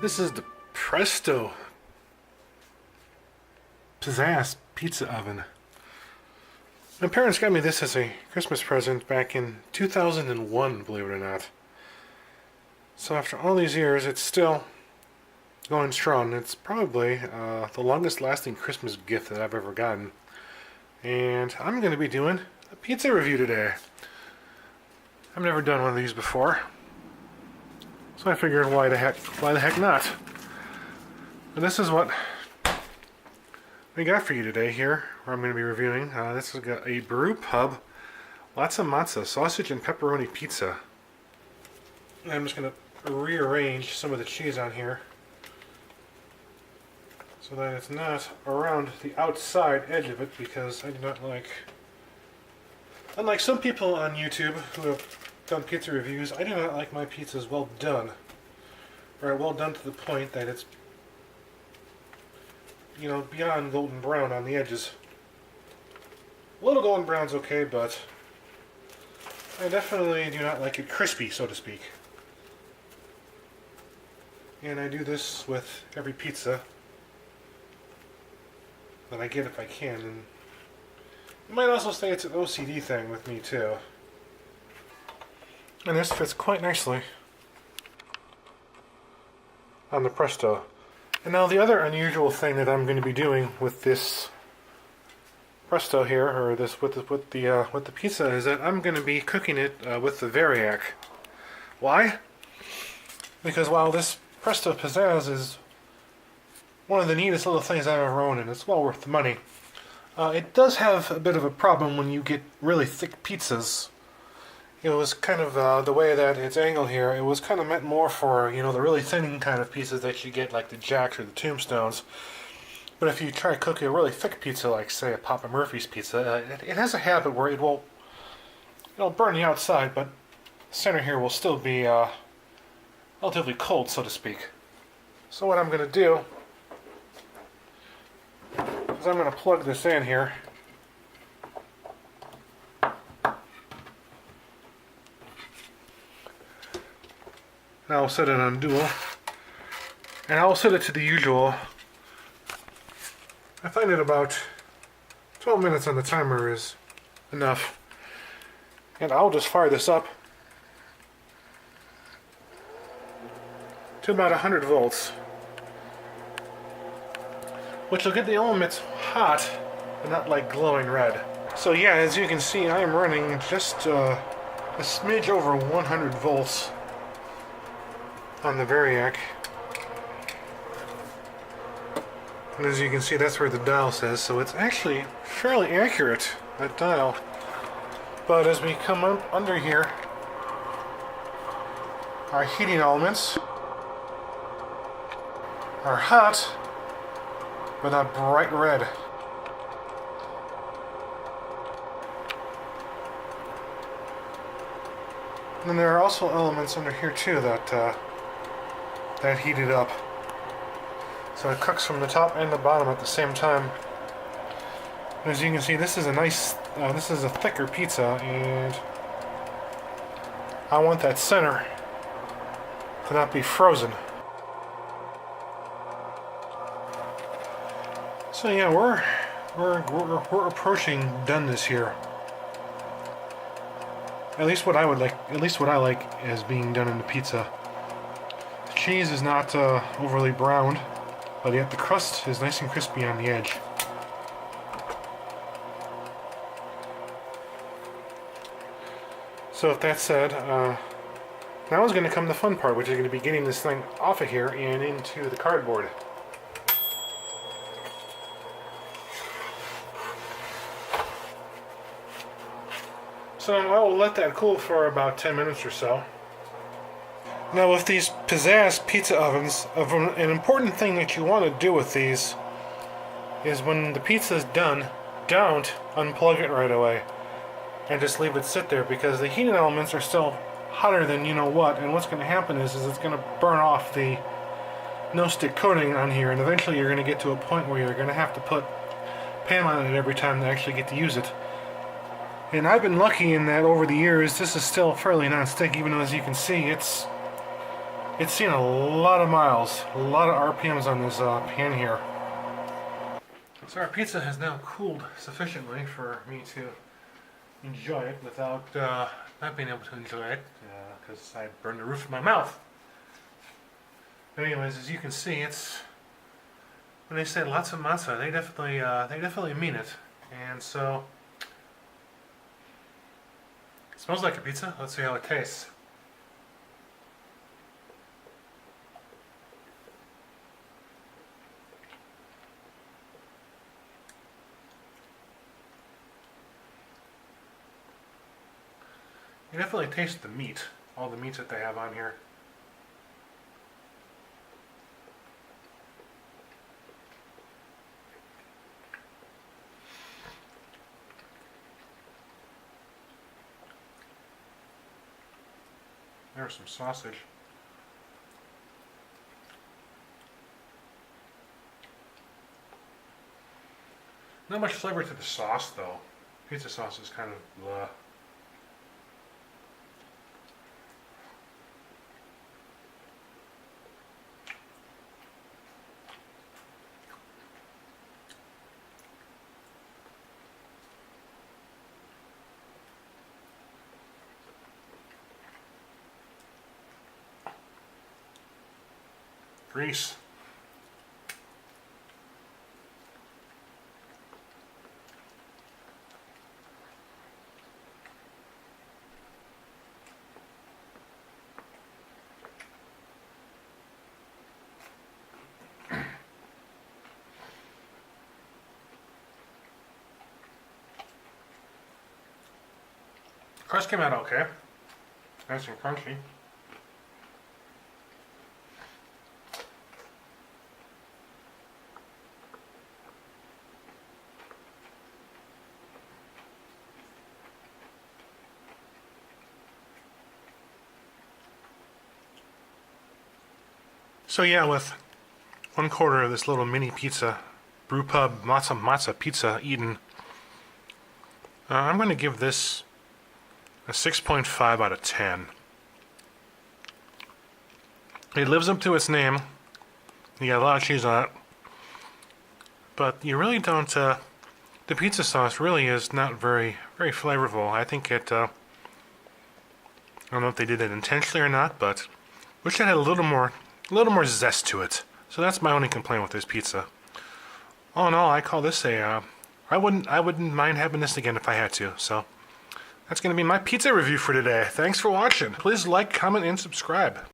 This is the Presto Pizzazz Pizza Oven. My parents got me this as a Christmas present back in 2001, believe it or not. So after all these years, it's still going strong. It's probably the longest lasting Christmas gift that I've ever gotten. And I'm going to be doing a pizza review today. I've never done one of these before. So I figured why the heck not? And this is what we got for you today here, where I'm going to be reviewing. This has got a Brew Pub Lotsa Motsa sausage and pepperoni pizza. And I'm just going to rearrange some of the cheese on here so that it's not around the outside edge of it, because I do not like, unlike some people on YouTube who have done pizza reviews, I do not like my pizzas well done. Or well done to the point that it's, you know, beyond golden brown on the edges. A little golden brown's okay, but I definitely do not like it crispy, so to speak. And I do this with every pizza that I get if I can. And you might also say it's an OCD thing with me too. And this fits quite nicely on the Presto. And now the other unusual thing that I'm going to be doing with this Presto here, or this with the pizza, is that I'm going to be cooking it with the Variac. Why? Because while this Presto Pizzazz is one of the neatest little things I've ever owned, and it's well worth the money, it does have a bit of a problem when you get really thick pizzas. It was kind of the way that it's angled here, it was kind of meant more for, you know, the really thin kind of pizzas that you get, like the Jacks or the Tombstones. But if you try cooking a really thick pizza, like say a Papa Murphy's pizza, it has a habit where it'll burn the outside, but the center here will still be relatively cold, so to speak. So what I'm going to do is I'm going to plug this in here. And I'll set it on dual, and I'll set it to the usual. I find that about 12 minutes on the timer is enough, and I'll just fire this up to about 100 volts, which will get the elements hot and not like glowing red. So yeah, as you can see, I am running just a smidge over 100 volts on the Variac. And as you can see, that's where the dial says, so it's actually fairly accurate, that dial. But as we come up under here, our heating elements are hot, but not bright red. And then there are also elements under here too that heat it up. So it cooks from the top and the bottom at the same time. And as you can see, this is a nice, this is a thicker pizza, and I want that center to not be frozen. So yeah, we're approaching doneness here. At least what I like as being done in the pizza. The cheese is not overly browned, but yet the crust is nice and crispy on the edge. So with that said, now is going to come the fun part, which is going to be getting this thing off of here and into the cardboard. So I will let that cool for about 10 minutes or so. Now with these Pizzazz pizza ovens, an important thing that you want to do with these is when the pizza is done, don't unplug it right away and just leave it sit there, because the heating elements are still hotter than you know what, and what's going to happen is it's going to burn off the no-stick coating on here, and eventually you're going to get to a point where you're going to have to put pan on it every time to actually get to use it. And I've been lucky in that over the years, this is still fairly non-stick, even though, as you can see, it's It's seen a lot of miles, a lot of RPMs on this pan here. So our pizza has now cooled sufficiently for me to enjoy it without not being able to enjoy it because I burned the roof of my mouth. But anyways, as you can see, it's when they say Lotsa Motsa, they definitely mean it. And so it smells like a pizza. Let's see how it tastes. You definitely taste the meat, all the meats that they have on here. There's some sausage. Not much flavor to the sauce though. Pizza sauce is kind of blah. Grease. Crust came out okay. Nice and crunchy. So yeah, with 1/4 of this little mini pizza, brewpub Lotsa Motsa pizza eaten, I'm going to give this a 6.5 out of 10. It lives up to its name. You got a lot of cheese on it, but you really don't. The pizza sauce really is not very flavorful. I think it. I don't know if they did it intentionally or not, but wish it had a little more zest to it. So that's my only complaint with this pizza. All in all, I call this a. I wouldn't mind having this again if I had to. So that's going to be my pizza review for today. Thanks for watching. Please like, comment, and subscribe.